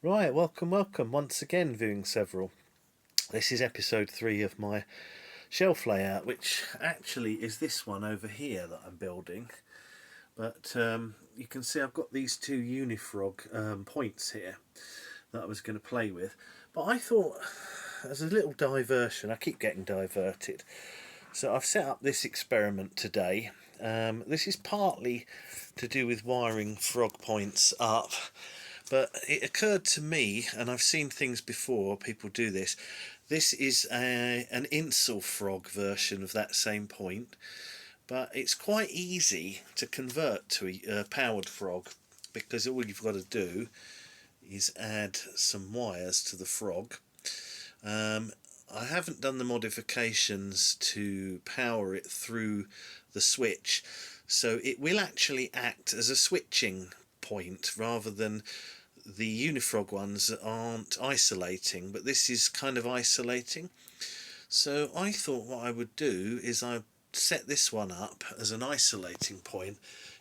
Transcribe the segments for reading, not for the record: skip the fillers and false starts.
Right, welcome once again, viewing several. This is episode 3 of my shelf layout, which actually is this one over here that I'm building. But you can see I've got these two Unifrog points here that I was going to play with. But I thought, as a little diversion, I keep getting diverted. So I've set up this experiment today. This is partly to do with wiring frog points up. But it occurred to me, and I've seen things before, people do this. This is an Insulfrog version of that same point, but it's quite easy to convert to a powered frog, because all you've got to do is add some wires to the frog. I haven't done the modifications to power it through the switch, so it will actually act as a switching point rather than the Unifrog ones aren't isolating, but this is kind of isolating. So I thought what I would do is I set this one up as an isolating point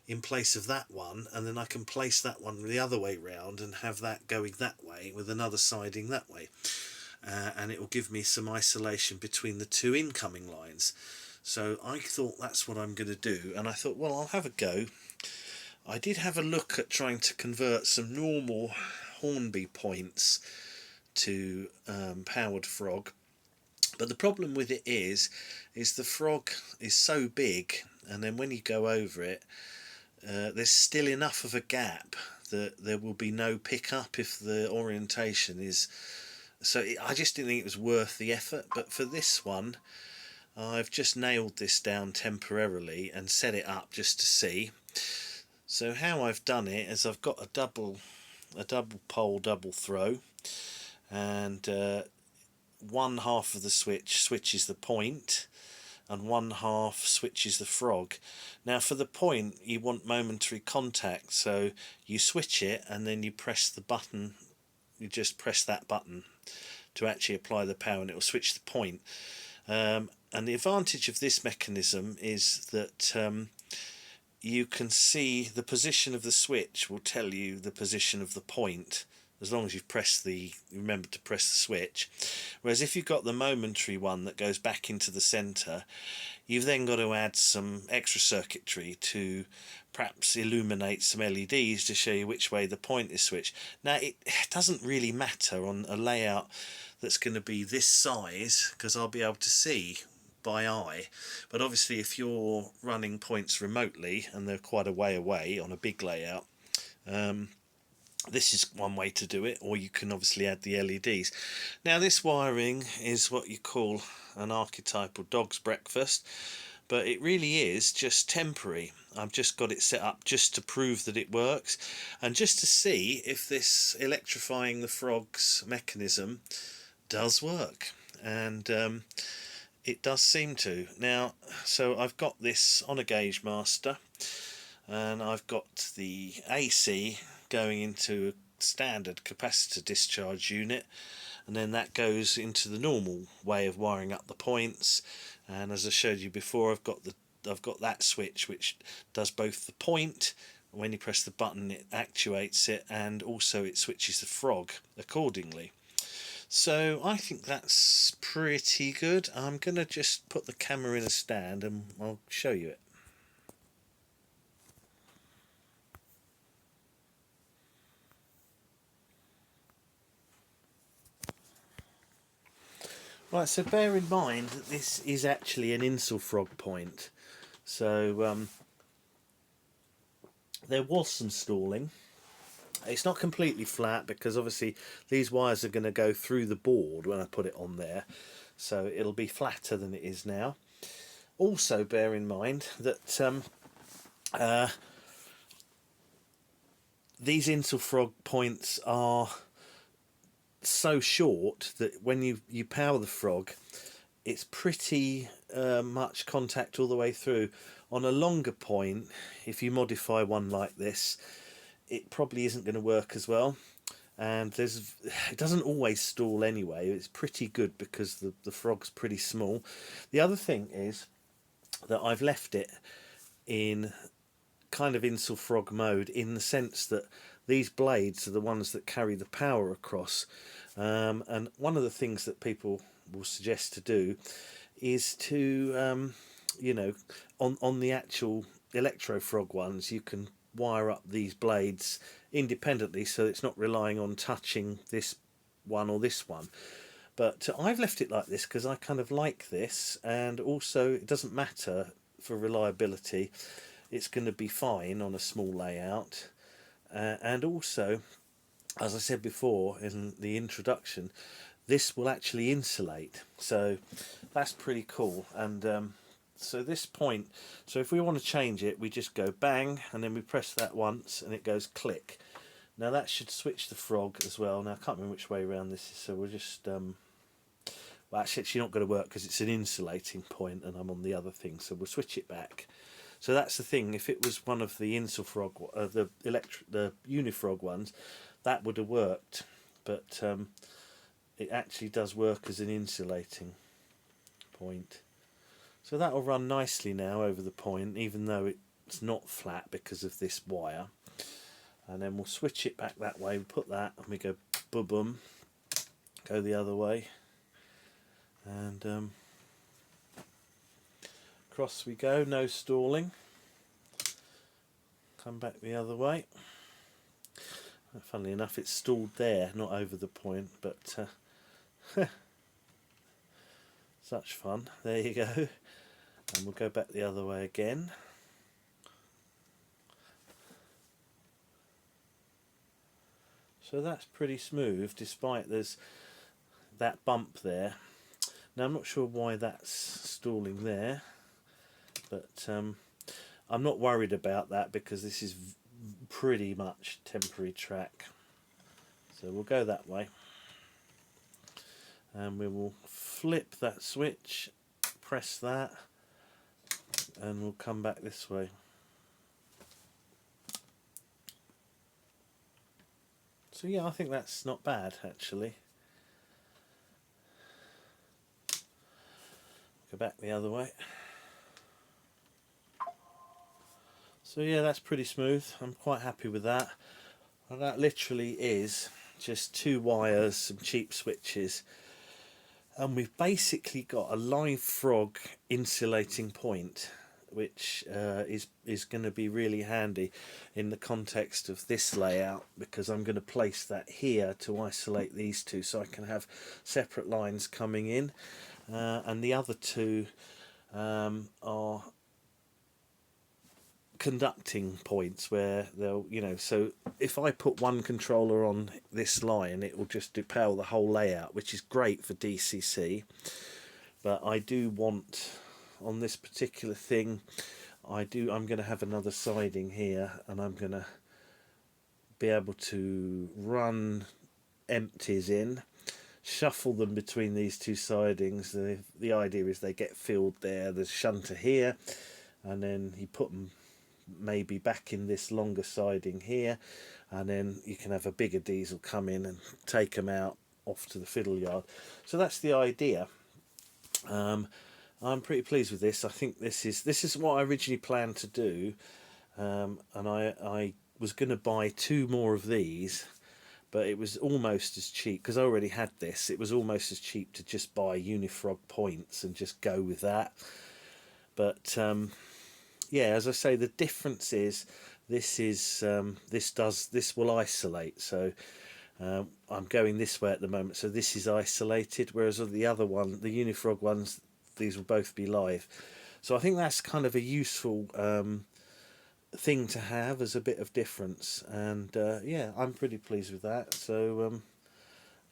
in place of that one, and then I can place that one the other way round and have that going that way with another siding that way, and it will give me some isolation between the two incoming lines. So I thought that's what I'm going to do, and I thought, well, I'll have a go. I did have a look at trying to convert some normal Hornby points to powered frog, but the problem with it is the frog is so big, and then when you go over it, there's still enough of a gap that there will be no pickup if the orientation is. So I just didn't think it was worth the effort. But for this one, I've just nailed this down temporarily and set it up just to see. So how I've done it is I've got a double pole double throw, and one half of the switch switches the point and one half switches the frog. Now for the point you want momentary contact, so you switch it and then you press the button, you just press that button to actually apply the power, and it will switch the point. And the advantage of this mechanism is that you can see the position of the switch will tell you the position of the point, as long as you've remember to press the switch. Whereas if you've got the momentary one that goes back into the centre, you've then got to add some extra circuitry to perhaps illuminate some LEDs to show you which way the point is switched. Now it doesn't really matter on a layout that's going to be this size, because I'll be able to see by eye, but obviously if you're running points remotely and they're quite a way away on a big layout, this is one way to do it, or you can obviously add the LEDs. Now this wiring is what you call an archetypal dog's breakfast, but it really is just temporary. I've just got it set up just to prove that it works, and just to see if this electrifying the frogs mechanism does work. And it does seem to. Now, so I've got this on a gauge master, and I've got the AC going into a standard capacitor discharge unit, and then that goes into the normal way of wiring up the points. And as I showed you before, I've got that switch which does both the point. When you press the button, it actuates it, and also it switches the frog accordingly. So I think that's pretty good. I'm going to just put the camera in a stand and I'll show you it. Right, so bear in mind that this is actually an Insulfrog point. So there was some stalling. It's not completely flat because obviously these wires are going to go through the board when I put it on there, so it'll be flatter than it is now. Also bear in mind that these Insulfrog points are so short that when you power the frog, it's pretty much contact all the way through. On a longer point, if you modify one like this, it probably isn't going to work as well, and it doesn't always stall anyway. It's pretty good because the frog's pretty small. The other thing is that I've left it in kind of Insulfrog mode, in the sense that these blades are the ones that carry the power across. And one of the things that people will suggest to do is to, you know, on the actual Electrofrog ones, you can wire up these blades independently, so it's not relying on touching this one or this one. But I've left it like this because I kind of like this, and also it doesn't matter for reliability. It's going to be fine on a small layout, and also, as I said before in the introduction, this will actually insulate, so that's pretty cool. And so this point, so if we want to change it, we just go bang, and then we press that once and it goes click. Now that should switch the frog as well. Now I can't remember which way around this is, so we'll just well, actually it's not going to work because it's an insulating point and I'm on the other thing, so we'll switch it back. So that's the thing, if it was one of the Insulfrog, the Unifrog ones, that would have worked, but it actually does work as an insulating point. So that will run nicely now over the point, even though it's not flat because of this wire. And then we'll switch it back that way, we put that, and we go boom, boom, go the other way, and across we go, no stalling, come back the other way. Funnily enough, it's stalled there, not over the point, but such fun. There you go. And we'll go back the other way again. So that's pretty smooth, despite there's that bump there. Now I'm not sure why that's stalling there, but I'm not worried about that because this is pretty much temporary track. So we'll go that way, and we will flip that switch, press that, and we'll come back this way. So yeah, I think that's not bad actually. Go back the other way. So yeah, that's pretty smooth. I'm quite happy with that. And that literally is just 2 wires, some cheap switches, and we've basically got a live frog insulating point, which is going to be really handy in the context of this layout, because I'm going to place that here to isolate these two so I can have separate lines coming in, and the other two are conducting points where they'll, you know, so if I put one controller on this line, it will just power the whole layout, which is great for DCC. But I do want, on this particular thing, I'm going to have another siding here, and I'm going to be able to run empties in, shuffle them between these two sidings. The idea is they get filled there. There's a shunter here, and then you put them maybe back in this longer siding here, and then you can have a bigger diesel come in and take them out off to the fiddle yard. So that's the idea. I'm pretty pleased with this. I think this is what I originally planned to do, and I was going to buy 2 more of these, but it was almost as cheap, because I already had this, it was almost as cheap to just buy Unifrog points and just go with that. But yeah, as I say, the difference is this will isolate. So I'm going this way at the moment, so this is isolated, whereas the other one, the Unifrog ones, these will both be live. So I think that's kind of a useful thing to have as a bit of difference, and yeah, I'm pretty pleased with that. So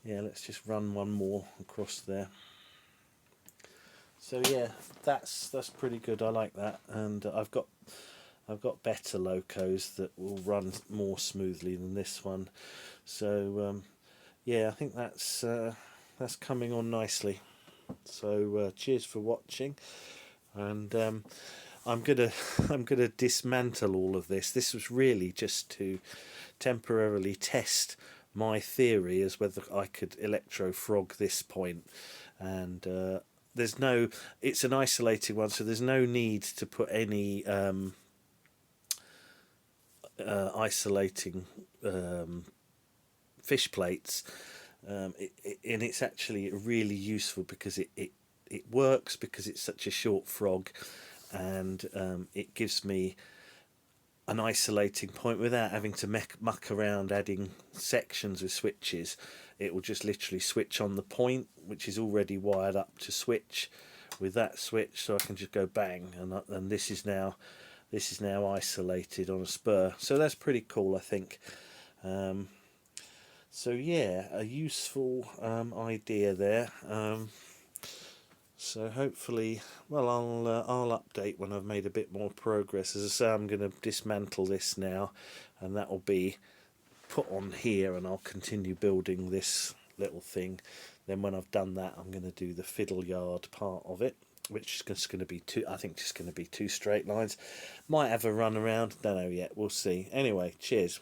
yeah, let's just run one more across there. So yeah, that's pretty good. I like that, and I've got better locos that will run more smoothly than this one. So yeah, I think that's coming on nicely. So cheers for watching, and I'm gonna dismantle all of this. This was really just to temporarily test my theory as whether I could electrofrog this point, and it's an isolated one, so there's no need to put any isolating fish plates, and it's actually really useful because it works because it's such a short frog, and it gives me an isolating point without having to muck around adding sections with switches. It will just literally switch on the point, which is already wired up to switch with that switch, so I can just go bang, and this is now isolated on a spur. So that's pretty cool, I think. So yeah, a useful idea there. So hopefully, well, I'll update when I've made a bit more progress. As I say, I'm going to dismantle this now, and that will be put on here, and I'll continue building this little thing. Then when I've done that, I'm going to do the fiddle yard part of it, which is just going to be two. I think just going to be 2 straight lines. Might have a run around. Don't know yet. We'll see. Anyway, cheers.